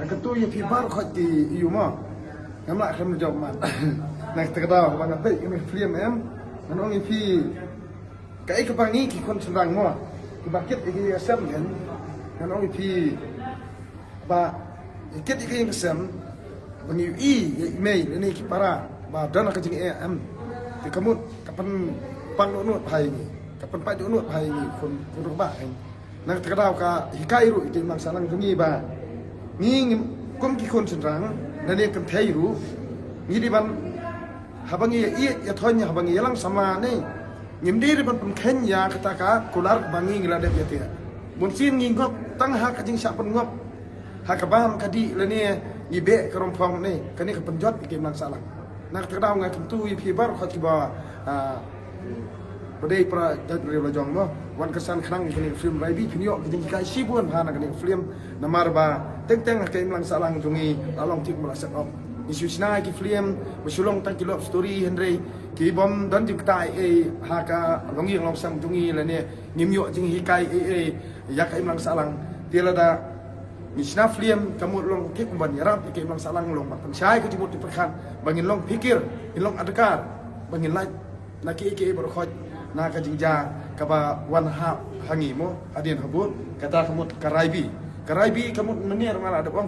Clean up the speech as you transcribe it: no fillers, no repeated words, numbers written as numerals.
ketu ya pibar khat di yuma ngamla akan menjawab mat nak terketawa bang apa ini film em menong pi kai ke bangi ki kon senang mo ki bakit iki asam kan menong pi ba ikit iki asam bangi email ini ki para ba dana ka jing em ti kamut kapan pang nut pai ni kapan pai nut pai ni kon ba nak terketawa ka hikai ru iki mang salang tungi ba ni kum ki kon senang dan yang kempairu ni di ban habangi ya thonya habangi lang sama ni ngimdi di ban pengken ya ketaka kular bangi ngilade ya munsin ngingop tang ha kajing sak pengop ha kabam kadi le ni ngibe kerompong ni kani ke penjot ke mang salah nak terdaw ngai tentu i pibar khatiba pada pra dari lojong mo wan kesan khnang ini film raibi pinyo kajing kai sibun ha nak ni film namar ba teng ke mang salah tungi along tik mula set op isu sina ki film musulong tang kilop story henry ki bom dan jing tai ha ka longi long sam tungi la ne nimyo jing hikai ya ka mang salang tiala da misna film kamu long ki kumban yarap ki mang salang long pat sai ko timut diperkan bangin long pikir long adakar bangin laj laki ki berkhoj na ka jingja ka ba wan ha hangi mo adien habut kata kamu karaibi kamu menir mala ada om